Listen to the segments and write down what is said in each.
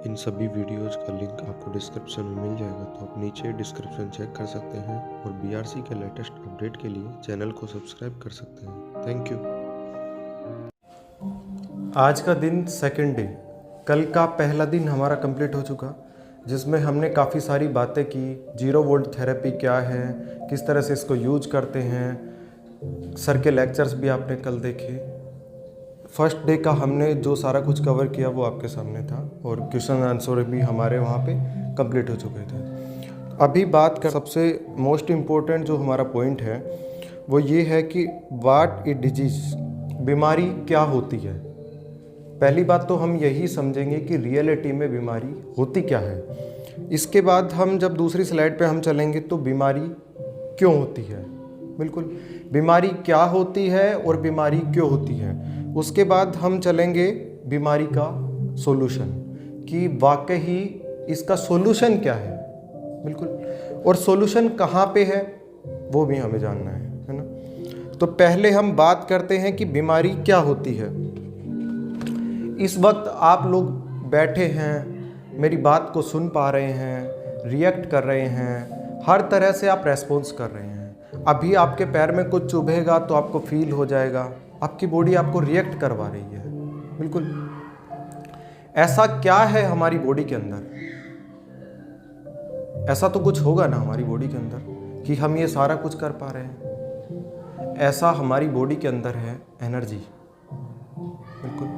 इन सभी वीडियोज़ का लिंक आपको डिस्क्रिप्शन में मिल जाएगा, तो आप नीचे डिस्क्रिप्शन चेक कर सकते हैं और बीआरसी के लेटेस्ट अपडेट के लिए चैनल को सब्सक्राइब कर सकते हैं। Thank you. आज का दिन सेकंड डे, कल का पहला दिन हमारा कंप्लीट हो चुका, जिसमें हमने काफ़ी सारी बातें की। 0 वोल्ट थेरेपी क्या है, किस तरह से इसको यूज करते हैं, सर के लेक्चर्स भी आपने कल देखे। फर्स्ट डे का हमने जो सारा कुछ कवर किया वो आपके सामने था और क्वेश्चन आंसर भी हमारे वहाँ पे कंप्लीट हो चुके थे। अभी बात कर सबसे मोस्ट इम्पोर्टेंट जो हमारा पॉइंट है वो ये है कि व्हाट इज डिजीज, बीमारी क्या होती है। पहली बात तो हम यही समझेंगे कि रियलिटी में बीमारी होती क्या है। इसके बाद हम जब दूसरी स्लाइड पे हम चलेंगे तो बीमारी क्यों होती है, बिल्कुल बीमारी क्या होती है और बीमारी क्यों होती है। उसके बाद हम चलेंगे बीमारी का सॉल्यूशन, कि वाकई इसका सॉल्यूशन क्या है, बिल्कुल, और सॉल्यूशन कहाँ पे है वो भी हमें जानना है ना। तो पहले हम बात करते हैं कि बीमारी क्या होती है। इस वक्त आप लोग बैठे हैं, मेरी बात को सुन पा रहे हैं, रिएक्ट कर रहे हैं, हर तरह से आप रेस्पॉन्स कर रहे हैं। अभी आपके पैर में कुछ चुभेगा तो आपको फील हो जाएगा, आपकी बॉडी आपको रिएक्ट करवा रही है, बिल्कुल। ऐसा क्या है हमारी बॉडी के अंदर, ऐसा तो कुछ होगा ना हमारी बॉडी के अंदर कि हम ये सारा कुछ कर पा रहे हैं। ऐसा हमारी बॉडी के अंदर है एनर्जी, बिल्कुल,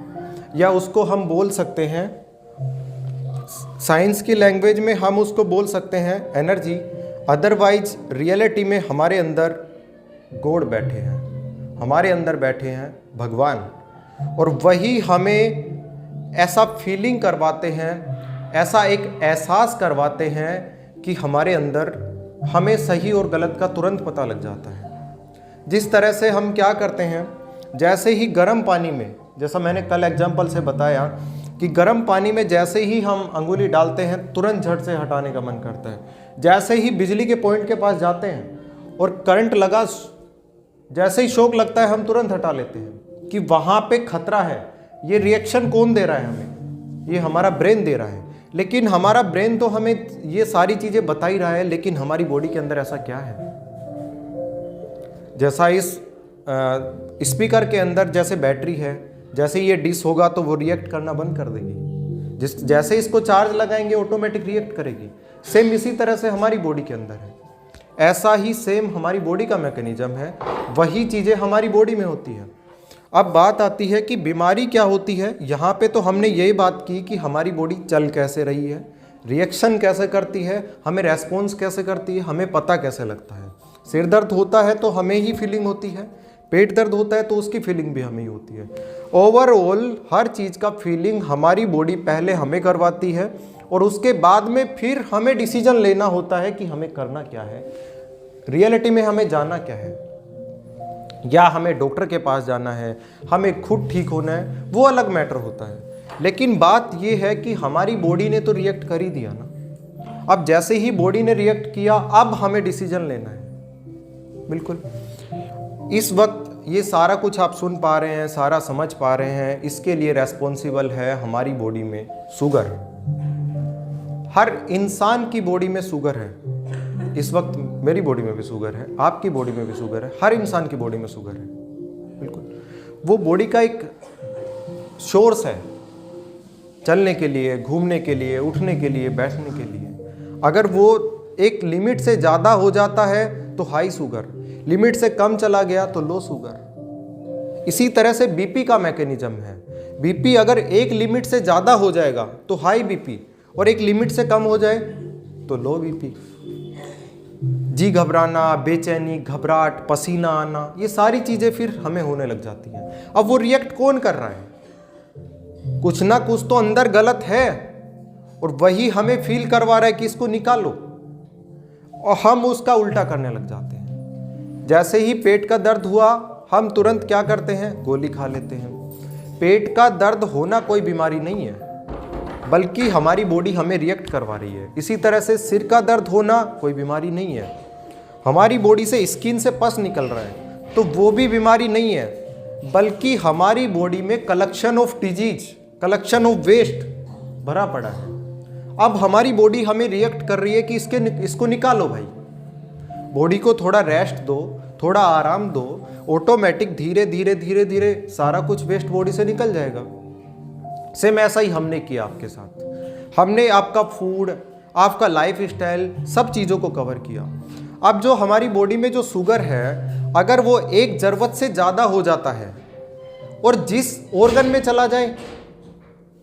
या उसको हम बोल सकते हैं साइंस की लैंग्वेज में हम उसको बोल सकते हैं एनर्जी। अदरवाइज रियलिटी में हमारे अंदर गॉड बैठे हैं, हमारे अंदर बैठे हैं भगवान, और वही हमें ऐसा फीलिंग करवाते हैं, ऐसा एक एहसास करवाते हैं कि हमारे अंदर हमें सही और गलत का तुरंत पता लग जाता है। जिस तरह से हम क्या करते हैं, जैसे ही गर्म पानी में, जैसा मैंने कल एग्जाम्पल से बताया कि गर्म पानी में जैसे ही हम अंगुली डालते हैं तुरंत झट से हटाने का मन करता है। जैसे ही बिजली के पॉइंट के पास जाते हैं और करंट लगा, जैसे ही शॉक लगता है हम तुरंत हटा लेते हैं कि वहाँ पे खतरा है। ये रिएक्शन कौन दे रहा है हमें, ये हमारा ब्रेन दे रहा है। लेकिन हमारा ब्रेन तो हमें ये सारी चीज़ें बता ही रहा है, लेकिन हमारी बॉडी के अंदर ऐसा क्या है। जैसा इस स्पीकर के अंदर जैसे बैटरी है, जैसे ये डिश होगा तो वो रिएक्ट करना बंद कर देगी, जैसे इसको चार्ज लगाएंगे ऑटोमेटिक रिएक्ट करेगी। सेम इसी तरह से हमारी बॉडी के अंदर है, ऐसा ही सेम हमारी बॉडी का मैकेनिज्म है, वही चीज़ें हमारी बॉडी में होती है। अब बात आती है कि बीमारी क्या होती है। यहाँ पे तो हमने यही बात की कि हमारी बॉडी चल कैसे रही है, रिएक्शन कैसे करती है, हमें रेस्पॉन्स कैसे करती है, हमें पता कैसे लगता है। सिर दर्द होता है तो हमें ही फीलिंग होती है, पेट दर्द होता है तो उसकी फीलिंग भी हमें ही होती है। ओवरऑल हर चीज़ का फीलिंग हमारी बॉडी पहले हमें करवाती है और उसके बाद में फिर हमें डिसीजन लेना होता है कि हमें करना क्या है, रियलिटी में हमें जाना क्या है, या हमें डॉक्टर के पास जाना है, हमें खुद ठीक होना है, वो अलग मैटर होता है। लेकिन बात ये है कि हमारी बॉडी ने तो रिएक्ट कर ही दिया ना। अब जैसे ही बॉडी ने रिएक्ट किया, अब हमें डिसीजन लेना है, बिल्कुल। इस वक्त ये सारा कुछ आप सुन पा रहे हैं, सारा समझ पा रहे हैं, इसके लिए रेस्पॉन्सिबल है हमारी बॉडी में शुगर। हर इंसान की बॉडी में शुगर है। इस वक्त मेरी बॉडी में भी शुगर है, आपकी बॉडी में भी शुगर है, हर इंसान की बॉडी में शुगर है, बिल्कुल। वो बॉडी का एक सोर्स है चलने के लिए, घूमने के लिए, उठने के लिए, बैठने के लिए। अगर वो एक लिमिट से ज़्यादा हो जाता है तो हाई शुगर, लिमिट से कम चला गया तो लो शुगर। इसी तरह से बीपी का मैकेनिज्म है। बीपी अगर एक लिमिट से ज़्यादा हो जाएगा तो हाई बीपी, और एक लिमिट से कम हो जाए तो लो बीपी। जी घबराना, बेचैनी, घबराहट, पसीना आना, ये सारी चीज़ें फिर हमें होने लग जाती हैं। अब वो रिएक्ट कौन कर रहा है, कुछ ना कुछ तो अंदर गलत है और वही हमें फील करवा रहा है कि इसको निकालो, और हम उसका उल्टा करने लग जाते हैं। जैसे ही पेट का दर्द हुआ हम तुरंत क्या करते हैं, गोली खा लेते हैं। पेट का दर्द होना कोई बीमारी नहीं है, बल्कि हमारी बॉडी हमें रिएक्ट करवा रही है। इसी तरह से सिर का दर्द होना कोई बीमारी नहीं है, हमारी बॉडी से स्किन से पस निकल रहा है तो वो भी बीमारी नहीं है, बल्कि हमारी बॉडी में collection of disease, collection of waste भरा पड़ा है। अब हमारी बॉडी हमें रिएक्ट कर रही है कि इसको निकालो भाई, बॉडी को थोड़ा रेस्ट दो, थोड़ा आराम दो, ऑटोमेटिक धीरे धीरे धीरे धीरे सारा कुछ वेस्ट बॉडी से निकल जाएगा। सेम ऐसा ही हमने किया आपके साथ। हमने आपका फूड, आपका लाइफ स्टाइल, सब चीज़ों को कवर किया। अब जो हमारी बॉडी में जो शुगर है, अगर वो एक ज़रूरत से ज़्यादा हो जाता है और जिस ऑर्गन में चला जाए,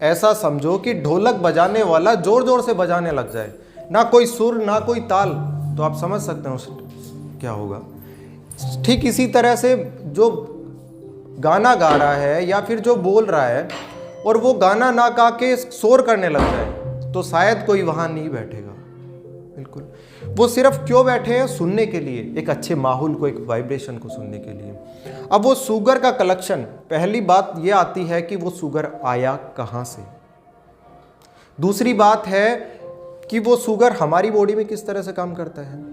ऐसा समझो कि ढोलक बजाने वाला जोर जोर से बजाने लग जाए, ना कोई सुर ना कोई ताल, तो आप समझ सकते हैं उस क्या होगा। ठीक इसी तरह से जो गाना गा रहा है या फिर जो बोल रहा है और वो गाना ना गा के शोर करने लग जाए, तो शायद कोई वहां नहीं बैठेगा। बिल्कुल, वो सिर्फ क्यों बैठे हैं? सुनने के लिए, एक अच्छे माहौल को, एक वाइब्रेशन को सुनने के लिए। अब वो शुगर का कलेक्शन, पहली बात ये आती है कि वो शुगर आया कहां से। दूसरी बात है कि वो शुगर हमारी बॉडी में किस तरह से काम करता है।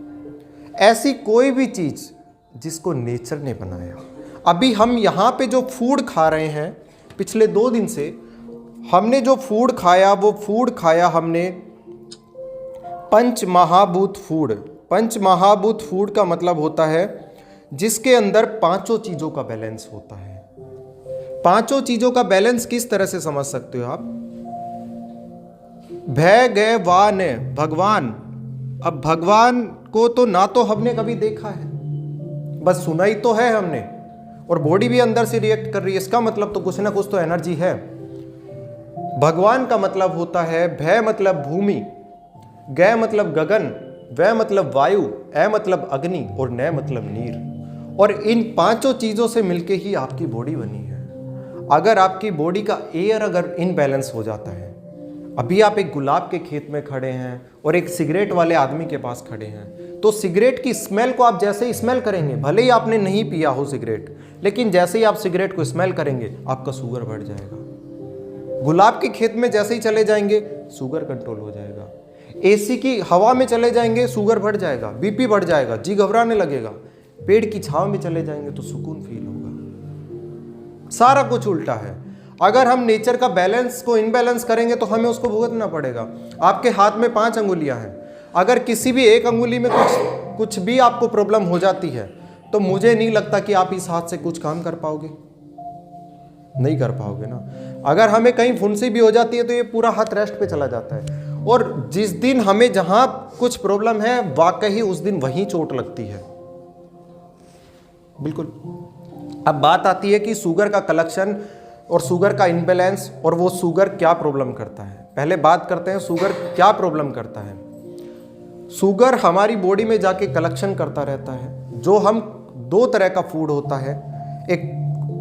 ऐसी कोई भी चीज जिसको नेचर ने बनाया, अभी हम यहाँ पे जो फूड खा रहे हैं, पिछले 2 दिन से हमने जो फूड खाया, वो फूड खाया हमने पंच महाभूत फूड। पंच महाभूत फूड का मतलब होता है जिसके अंदर 5 चीजों का बैलेंस होता है। 5 चीजों का बैलेंस किस तरह से समझ सकते हो आप? भय गए वान भगवान। अब भगवान को तो ना तो हमने कभी देखा है, बस सुना ही तो है हमने, और बॉडी भी अंदर से रिएक्ट कर रही है। इसका मतलब तो कुछ ना कुछ तो एनर्जी है। भगवान का मतलब होता है, भय मतलब भूमि, गय मतलब गगन, वै मतलब वायु, ए मतलब अग्नि और नय मतलब नीर। और इन 5 चीजों से मिलके ही आपकी बॉडी बनी है। अगर आपकी बॉडी का एयर अगर इनबैलेंस हो जाता है, अभी आप एक गुलाब के खेत में खड़े हैं और एक सिगरेट वाले आदमी के पास खड़े हैं, तो सिगरेट की स्मेल को आप जैसे ही स्मेल करेंगे, भले ही आपने नहीं पिया हो सिगरेट, लेकिन जैसे ही आप सिगरेट को स्मेल करेंगे आपका शुगर बढ़ जाएगा। गुलाब के खेत में जैसे ही चले जाएंगे शुगर कंट्रोल हो जाएगा। एसी की हवा में चले जाएंगे शुगर बढ़ जाएगा, बीपी बढ़ जाएगा, जी घबराने लगेगा। पेड़ की छांव में चले जाएंगे तो सुकून फील होगा। सारा कुछ उल्टा है। अगर हम नेचर का बैलेंस को इनबैलेंस करेंगे तो हमें उसको भुगतना पड़ेगा। आपके हाथ में 5 अंगुलियां हैं, अगर किसी भी एक अंगुली में कुछ भी आपको प्रॉब्लम हो जाती है, तो मुझे नहीं लगता कि आप इस हाथ से कुछ काम कर पाओगे, नहीं कर पाओगे ना। अगर हमें कहीं फुंसी भी हो जाती है तो ये पूरा हाथ रेस्ट पे चला जाता है, और जिस दिन हमें जहां कुछ प्रॉब्लम है वाकई उस दिन वहीं चोट लगती है। बिल्कुल। अब बात आती है कि शुगर का कलेक्शन और शुगर का इनबैलेंस, और वो शुगर क्या प्रॉब्लम करता है। पहले बात करते हैं शुगर क्या प्रॉब्लम करता है। शुगर हमारी बॉडी में जाके कलेक्शन करता रहता है। जो हम 2 तरह का फूड होता है, एक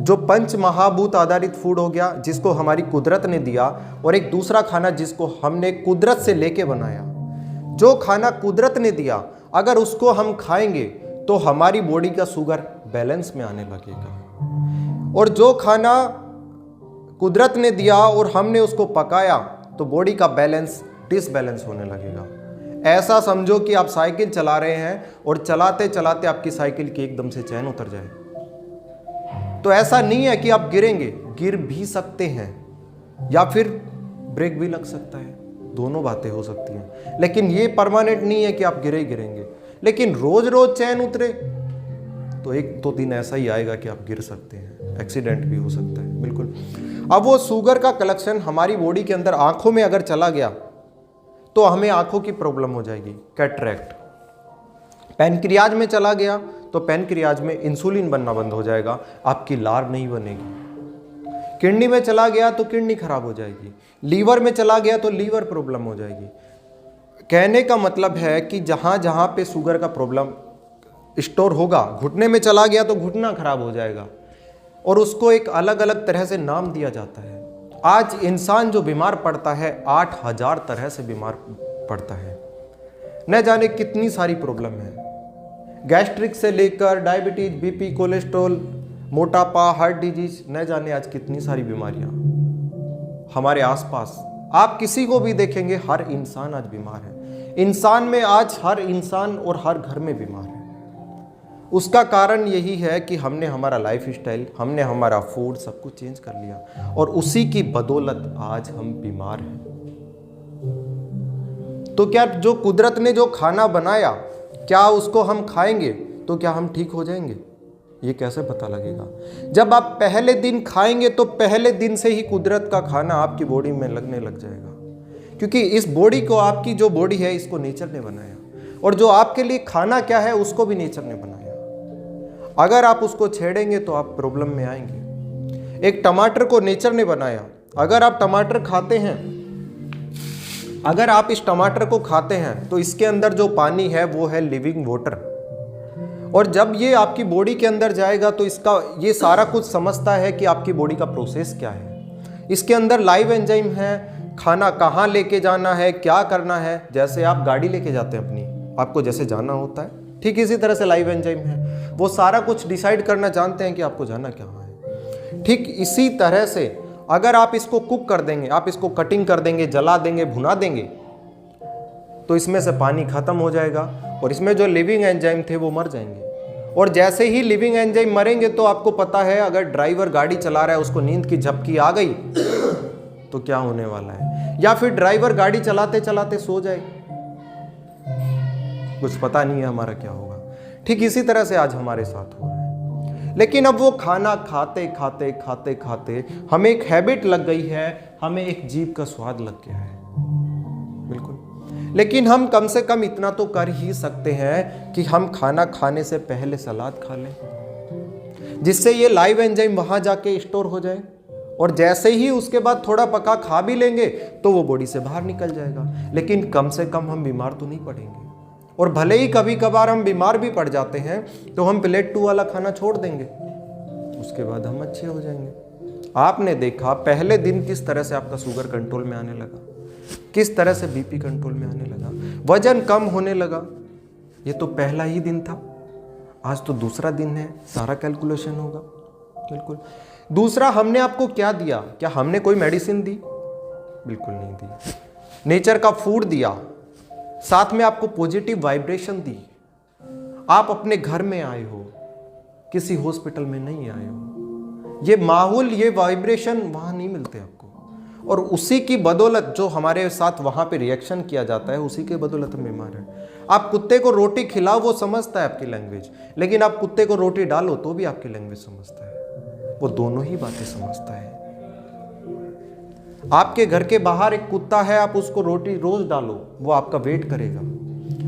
जो पंच महाभूत आधारित फूड हो गया जिसको हमारी कुदरत ने दिया, और एक दूसरा खाना जिसको हमने कुदरत से लेके बनाया। जो खाना कुदरत ने दिया अगर उसको हम खाएंगे तो हमारी बॉडी का शुगर बैलेंस में आने लगेगा, और जो खाना कुदरत ने दिया और हमने उसको पकाया तो बॉडी का बैलेंस डिसबैलेंस होने लगेगा। ऐसा समझो कि आप साइकिल चला रहे हैं और चलाते चलाते आपकी साइकिल की एकदम से चैन उतर जाए, तो ऐसा नहीं है कि आप गिरेंगे, गिर भी सकते हैं या फिर ब्रेक भी लग सकता है, दोनों बातें हो सकती हैं, लेकिन ये परमानेंट नहीं है कि आप गिरे ही गिरेंगे। लेकिन रोज रोज चैन उतरे तो 1-2 दिन ऐसा ही आएगा कि आप गिर सकते हैं, एक्सीडेंट भी हो सकता है। बिल्कुल। अब वो शुगर का कलेक्शन हमारी बॉडी के अंदर आंखों में अगर चला गया तो हमें आंखों की प्रॉब्लम हो जाएगी, कैटरैक्ट। पैनक्रियाज में चला गया तो पैनक्रियाज में इंसुलिन बनना बंद हो जाएगा, आपकी लार नहीं बनेगी। किडनी में चला गया तो किडनी खराब हो जाएगी। लीवर में चला गया तो लीवर प्रॉब्लम हो जाएगी। कहने का मतलब है कि जहां जहां पे शुगर का प्रॉब्लम स्टोर होगा, घुटने में चला गया तो घुटना खराब हो जाएगा, और उसको एक अलग अलग तरह से नाम दिया जाता है। आज इंसान जो बीमार पड़ता है 8000 तरह से बीमार पड़ता है, न जाने कितनी सारी प्रॉब्लम है। गैस्ट्रिक से लेकर डायबिटीज, बीपी, कोलेस्ट्रॉल, मोटापा, हार्ट डिजीज, न जाने आज कितनी सारी बीमारियां हमारे आसपास। आप किसी को भी देखेंगे, हर इंसान आज बीमार है। इंसान में आज हर इंसान और हर घर में बीमार है। उसका कारण यही है कि हमने हमारा लाइफ स्टाइल, हमने हमारा फूड सब कुछ चेंज कर लिया, और उसी की बदौलत आज हम बीमार हैं। तो क्या जो कुदरत ने जो खाना बनाया, क्या उसको हम खाएंगे तो क्या हम ठीक हो जाएंगे? ये कैसे पता लगेगा? जब आप पहले दिन खाएंगे तो पहले दिन से ही कुदरत का खाना आपकी बॉडी में लगने लग जाएगा, क्योंकि इस बॉडी को, आपकी जो बॉडी है, इसको नेचर ने बनाया, और जो आपके लिए खाना क्या है उसको भी नेचर ने बनाया। अगर आप उसको छेड़ेंगे तो आप प्रॉब्लम में आएंगे। एक टमाटर को नेचर ने बनाया, अगर आप टमाटर खाते हैं, अगर आप इस टमाटर को खाते हैं तो इसके अंदर जो पानी है वो है लिविंग वाटर, और जब ये आपकी बॉडी के अंदर जाएगा तो इसका ये सारा कुछ समझता है कि आपकी बॉडी का प्रोसेस क्या है। इसके अंदर लाइव एंजाइम है, खाना कहाँ लेके जाना है, क्या करना है। जैसे आप गाड़ी लेके जाते हैं अपनी, आपको जैसे जाना होता है, ठीक इसी तरह से लाइव एंजाइम है, वो सारा कुछ डिसाइड करना जानते हैं कि आपको जाना कहाँ है। ठीक इसी तरह से अगर आप इसको कुक कर देंगे, आप इसको कटिंग कर देंगे, जला देंगे, भुना देंगे, तो इसमें से पानी खत्म हो जाएगा और इसमें जो लिविंग एंजाइम थे वो मर जाएंगे। और जैसे ही लिविंग एंजाइम मरेंगे तो आपको पता है, अगर ड्राइवर गाड़ी चला रहा है, उसको नींद की झपकी आ गई तो क्या होने वाला है, या फिर ड्राइवर गाड़ी चलाते चलाते सो जाए, कुछ पता नहीं है हमारा क्या होगा। ठीक इसी तरह से आज हमारे साथ हो रहा है। लेकिन अब वो खाना खाते खाते खाते खाते हमें एक हैबिट लग गई है, हमें एक जीभ का स्वाद लग गया है, बिल्कुल। लेकिन हम कम से कम इतना तो कर ही सकते हैं कि हम खाना खाने से पहले सलाद खा लें, जिससे ये लाइव एंजाइम वहां जाके स्टोर हो जाए, और जैसे ही उसके बाद थोड़ा पका खा भी लेंगे तो वो बॉडी से बाहर निकल जाएगा। लेकिन कम से कम हम बीमार तो नहीं पड़ेंगे, और भले ही कभी कभार हम बीमार भी पड़ जाते हैं तो हम प्लेट 2 वाला खाना छोड़ देंगे, उसके बाद हम अच्छे हो जाएंगे। आपने देखा पहले दिन किस तरह से आपका शुगर कंट्रोल में आने लगा, किस तरह से बीपी कंट्रोल में आने लगा, वजन कम होने लगा। ये तो पहला ही दिन था, आज तो दूसरा दिन है, सारा कैलकुलेशन होगा, बिल्कुल। दूसरा, हमने आपको क्या दिया? क्या हमने कोई मेडिसिन दी? बिल्कुल नहीं दी। नेचर का फूड दिया, साथ में आपको पॉजिटिव वाइब्रेशन दी। आप अपने घर में आए हो, किसी हॉस्पिटल में नहीं आए हो। ये माहौल, ये वाइब्रेशन वहां नहीं मिलते आपको, और उसी की बदौलत जो हमारे साथ वहां पे रिएक्शन किया जाता है, उसी के बदौलत हम बीमार हैं। आप कुत्ते को रोटी खिलाओ, वो समझता है आपकी लैंग्वेज, लेकिन आप कुत्ते को रोटी डालो तो भी आपकी लैंग्वेज समझता है, वो दोनों ही बातें समझता है। आपके घर के बाहर एक कुत्ता है, आप उसको रोटी रोज डालो, वो आपका वेट करेगा,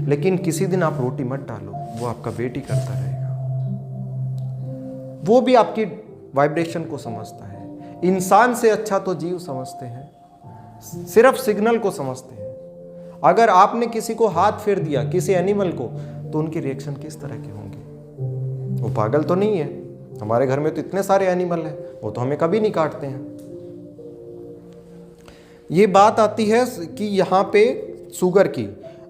लेकिन किसी दिन आप रोटी मत डालो, वो आपका वेट ही करता रहेगा। वो भी आपकी वाइब्रेशन को समझता है। इंसान से अच्छा तो जीव समझते हैं, सिर्फ सिग्नल को समझते हैं। अगर आपने किसी को हाथ फेर दिया, किसी एनिमल को, तो उनके रिएक्शन किस तरह के होंगे? वो पागल तो नहीं है। हमारे घर में तो इतने सारे एनिमल हैं, वो तो हमें कभी नहीं काटते हैं। ये बात आती है कि यहाँ पे शुगर की,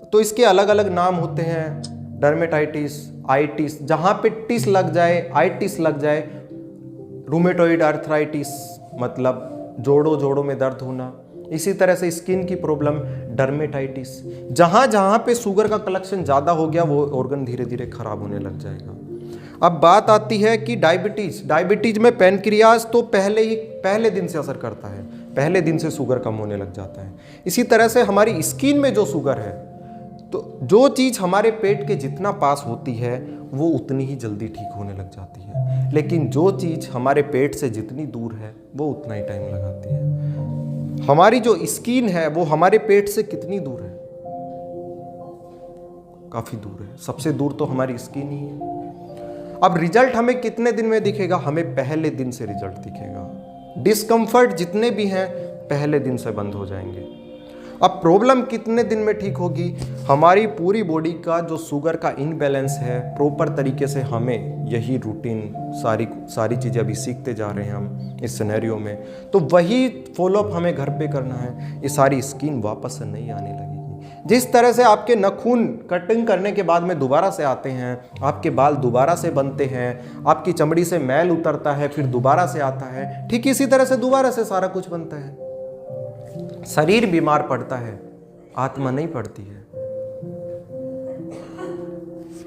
तो इसके अलग अलग नाम होते हैं, डर्मेटाइटिस, आइटिस, जहाँ पे टिस लग जाए, आइटिस लग जाए, रूमेटॉइड आर्थराइटिस मतलब जोड़ों में दर्द होना, इसी तरह से स्किन की प्रॉब्लम डर्मेटाइटिस। जहाँ जहाँ पे शुगर का कलेक्शन ज़्यादा हो गया वो ऑर्गन धीरे धीरे खराब होने लग जाएगा। अब बात आती है कि डायबिटीज में पैनक्रियाज तो पहले दिन से असर करता है, पहले दिन से शुगर कम होने लग जाता है। इसी तरह से हमारी स्किन में जो शुगर है, तो जो चीज़ हमारे पेट के जितना पास होती है वो उतनी ही जल्दी ठीक होने लग जाती है, लेकिन जो चीज़ हमारे पेट से जितनी दूर है वो उतना ही टाइम लगाती है। हमारी जो स्किन है वो हमारे पेट से कितनी दूर है? काफ़ी दूर है। सबसे दूर तो हमारी स्किन ही है। अब रिजल्ट हमें कितने दिन में दिखेगा? हमें पहले दिन से रिजल्ट दिखेगा। डिस्कम्फर्ट जितने भी हैं पहले दिन से बंद हो जाएंगे। अब प्रॉब्लम कितने दिन में ठीक होगी? हमारी पूरी बॉडी का जो शुगर का इनबैलेंस है, प्रॉपर तरीके से हमें यही रूटीन सारी चीज़ें अभी सीखते जा रहे हैं हम इस सिनेरियो में, तो वही फॉलोअप हमें घर पे करना है। ये सारी स्किन वापस से नहीं आने लगेगी। जिस तरह से आपके नाखून कटिंग करने के बाद में दोबारा से आते हैं, आपके बाल दोबारा से बनते हैं, आपकी चमड़ी से मैल उतरता है, फिर दोबारा से आता है, ठीक इसी तरह से दोबारा से सारा कुछ बनता है। शरीर बीमार पड़ता है, आत्मा नहीं पड़ती है।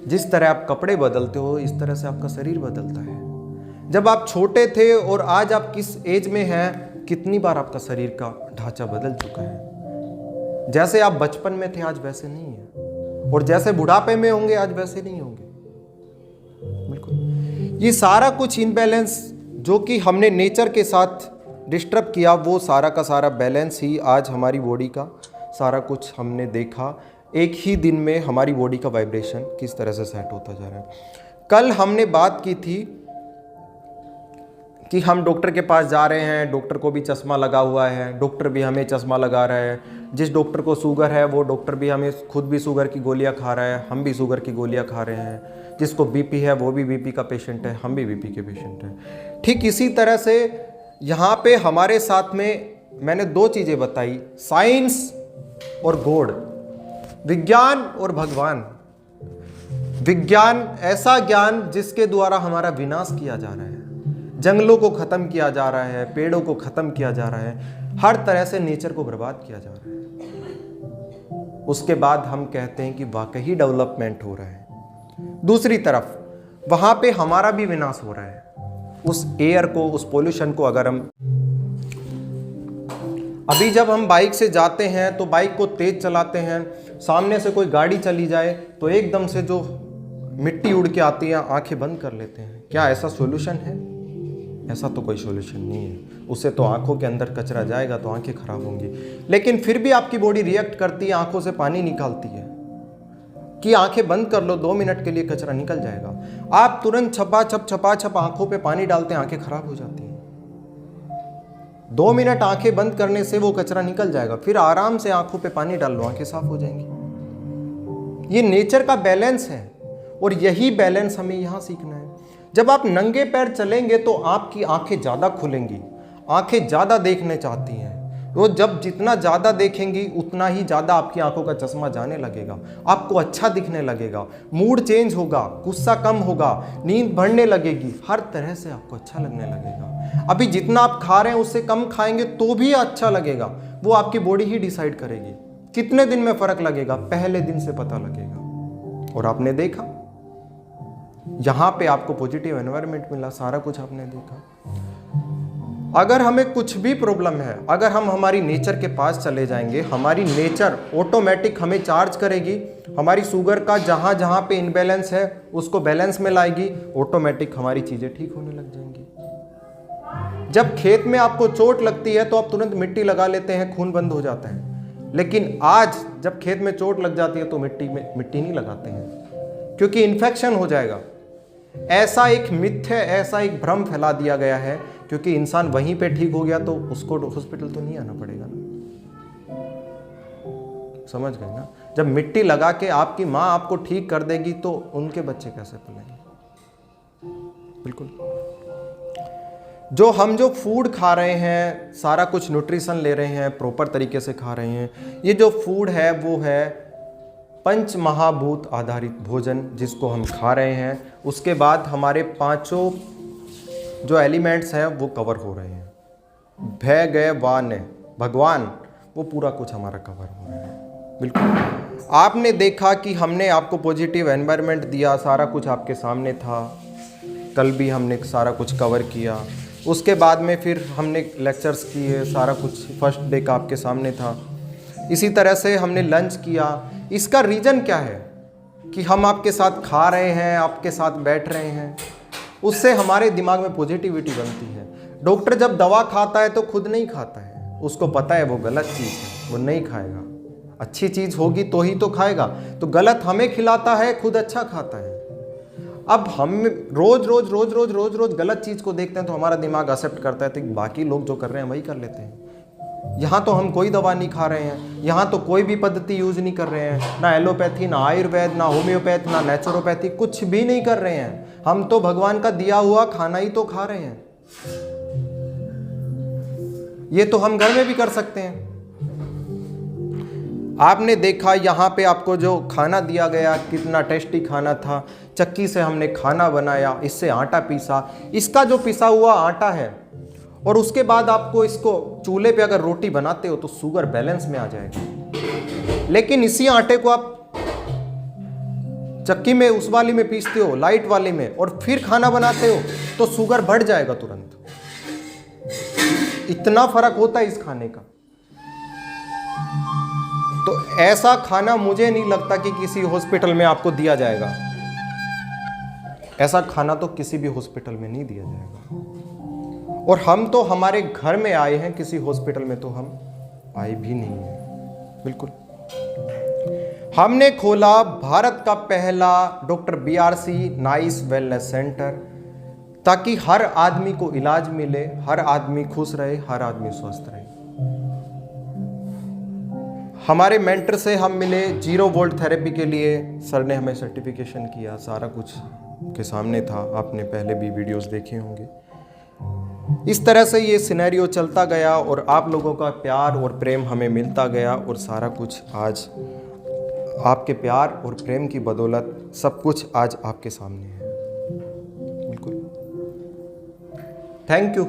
जिस तरह आप कपड़े बदलते हो, इस तरह से आपका शरीर बदलता है। जब आप छोटे थे और आज आप किस एज में हैं, कितनी बार आपका शरीर का ढांचा बदल चुका है। जैसे आप बचपन में थे आज वैसे नहीं है, और जैसे बुढ़ापे में होंगे आज वैसे नहीं होंगे। बिल्कुल ये सारा कुछ इनबैलेंस जो कि हमने नेचर के साथ डिस्टर्ब किया, वो सारा का सारा बैलेंस ही आज हमारी बॉडी का सारा कुछ हमने देखा। एक ही दिन में हमारी बॉडी का वाइब्रेशन किस तरह से सेट होता जा रहा है। कल हमने बात की थी कि हम डॉक्टर के पास जा रहे हैं, डॉक्टर को भी चश्मा लगा हुआ है, डॉक्टर भी हमें चश्मा लगा रहा है। जिस डॉक्टर को शुगर है वो डॉक्टर भी हमें खुद भी शुगर की गोलियां खा रहा है, हम भी शुगर की गोलियां खा रहे हैं। जिसको बीपी है वो भी बीपी का पेशेंट है, हम भी बीपी के पेशेंट हैं। ठीक इसी तरह से यहाँ पे हमारे साथ में मैंने दो चीज़ें बताई, साइंस और गॉड, विज्ञान और भगवान। विज्ञान ऐसा ज्ञान जिसके द्वारा हमारा विनाश किया जा रहा है, जंगलों को खत्म किया जा रहा है, पेड़ों को खत्म किया जा रहा है, हर तरह से नेचर को बर्बाद किया जा रहा है। उसके बाद हम कहते हैं कि वाकई डेवलपमेंट हो रहा है। दूसरी तरफ वहां पे हमारा भी विनाश हो रहा है। उस एयर को, उस पोल्यूशन को, अगर हम अभी जब हम बाइक से जाते हैं तो बाइक को तेज चलाते हैं, सामने से कोई गाड़ी चली जाए तो एकदम से जो मिट्टी उड़ के आती है आंखें बंद कर लेते हैं। क्या ऐसा सॉल्यूशन है? ऐसा तो कोई सॉल्यूशन नहीं है। उससे तो आंखों के अंदर कचरा जाएगा तो आंखें खराब होंगी, लेकिन फिर भी आपकी बॉडी रिएक्ट करती है, आंखों से पानी निकालती है कि आंखें बंद कर लो, 2 मिनट के लिए कचरा निकल जाएगा। आप तुरंत छपा छप आंखों पे पानी डालते हैं, आंखें खराब हो जाती हैं। 2 मिनट आंखें बंद करने से वो कचरा निकल जाएगा, फिर आराम से आंखों पे पानी डाल लो, आंखें साफ हो जाएंगी। ये नेचर का बैलेंस है और यही बैलेंस हमें यहां सीखना है। जब आप नंगे पैर चलेंगे तो आपकी आंखें ज्यादा खुलेंगी, आंखें ज्यादा देखने चाहती हैं। वो जब जितना ज़्यादा देखेंगी उतना ही ज़्यादा आपकी आंखों का चश्मा जाने लगेगा, आपको अच्छा दिखने लगेगा, मूड चेंज होगा, गुस्सा कम होगा, नींद बढ़ने लगेगी, हर तरह से आपको अच्छा लगने लगेगा। अभी जितना आप खा रहे हैं उससे कम खाएंगे तो भी अच्छा लगेगा, वो आपकी बॉडी ही डिसाइड करेगी। कितने दिन में फ़र्क लगेगा? पहले दिन से पता लगेगा। और आपने देखा यहाँ पे आपको पॉजिटिव एनवायरनमेंट मिला, सारा कुछ आपने देखा। अगर हमें कुछ भी प्रॉब्लम है, अगर हम हमारी नेचर के पास चले जाएंगे, हमारी नेचर ऑटोमेटिक हमें चार्ज करेगी, हमारी शुगर का जहाँ जहाँ पे इनबैलेंस है उसको बैलेंस में लाएगी, ऑटोमेटिक हमारी चीज़ें ठीक होने लग जाएंगी। जब खेत में आपको चोट लगती है तो आप तुरंत मिट्टी लगा लेते हैं, खून बंद हो जाता है, लेकिन आज जब खेत में चोट लग जाती है तो मिट्टी नहीं लगाते हैं, क्योंकि इन्फेक्शन हो जाएगा। ऐसा एक मिथ है, ऐसा एक भ्रम फैला दिया गया है, क्योंकि इंसान वहीं पे ठीक हो गया तो उसको हॉस्पिटल तो नहीं आना पड़ेगा ना। समझ गए ना? जब मिट्टी लगा के आपकी माँ आपको ठीक कर देगी तो उनके बच्चे कैसे पलेंगे? बिल्कुल। जो फूड खा रहे हैं, सारा कुछ न्यूट्रिशन ले रहे हैं, प्रॉपर तरीके से खा रहे हैं, ये जो फूड है वो है पंच महाभूत आधारित भोजन जिसको हम खा रहे हैं। उसके बाद हमारे 5 जो एलिमेंट्स हैं वो कवर हो रहे हैं। भय गए वान भगवान, वो पूरा कुछ हमारा कवर हो रहा है। बिल्कुल। आपने देखा कि हमने आपको पॉजिटिव एनवायरनमेंट दिया, सारा कुछ आपके सामने था। कल भी हमने सारा कुछ कवर किया, उसके बाद में फिर हमने लेक्चर्स किए, सारा कुछ फर्स्ट डे का आपके सामने था। इसी तरह से हमने लंच किया। इसका रीज़न क्या है कि हम आपके साथ खा रहे हैं, आपके साथ बैठ रहे हैं, उससे हमारे दिमाग में पॉजिटिविटी बनती है। डॉक्टर जब दवा खाता है तो खुद नहीं खाता है, उसको पता है वो गलत चीज़ है, वो नहीं खाएगा। अच्छी चीज़ होगी तो ही तो खाएगा, तो गलत हमें खिलाता है, खुद अच्छा खाता है। अब हम रोज गलत चीज़ को देखते हैं तो हमारा दिमाग एक्सेप्ट करता है, तो बाकी लोग जो कर रहे हैं वही कर लेते हैं। यहाँ तो हम कोई दवा नहीं खा रहे हैं, यहाँ तो कोई भी पद्धति यूज नहीं कर रहे हैं, ना एलोपैथी, ना आयुर्वेद, ना होम्योपैथ, ना नेचुरोपैथी, कुछ भी नहीं कर रहे हैं। हम तो भगवान का दिया हुआ खाना ही तो खा रहे हैं। ये तो हम घर में भी कर सकते हैं। आपने देखा यहाँ पे आपको जो खाना दिया गया कितना टेस्टी खाना था। चक्की से हमने खाना बनाया, इससे आटा पीसा, इसका जो पिसा हुआ आटा है, और उसके बाद आपको इसको चूल्हे पे अगर रोटी बनाते हो तो शुगर बैलेंस में आ जाएगा। लेकिन इसी आटे को आप चक्की में उस वाली में पीसते हो, लाइट वाली में, और फिर खाना बनाते हो तो शुगर बढ़ जाएगा तुरंत। इतना फर्क होता है इस खाने का। तो ऐसा खाना मुझे नहीं लगता कि किसी हॉस्पिटल में आपको दिया जाएगा। ऐसा खाना तो किसी भी हॉस्पिटल में नहीं दिया जाएगा। और हम तो हमारे घर में आए हैं, किसी हॉस्पिटल में तो हम आए भी नहीं हैं। बिल्कुल हमने खोला भारत का पहला doctor BRC nice wellness centre, ताकि हर आदमी को इलाज मिले, हर आदमी खुश रहे, हर आदमी स्वस्थ रहे। हमारे मेंटर से हम मिले 0 वोल्ट थेरेपी के लिए। सर ने हमें सर्टिफिकेशन किया, सारा कुछ के सामने था, आपने पहले भी वीडियोस देखे होंगे। इस तरह से ये सिनेरियो चलता गया और आप लोगों का प्यार और प्रेम हमें मिलता गया, और सारा कुछ आज आपके प्यार और प्रेम की बदौलत सब कुछ आज आपके सामने है। बिल्कुल, थैंक यू।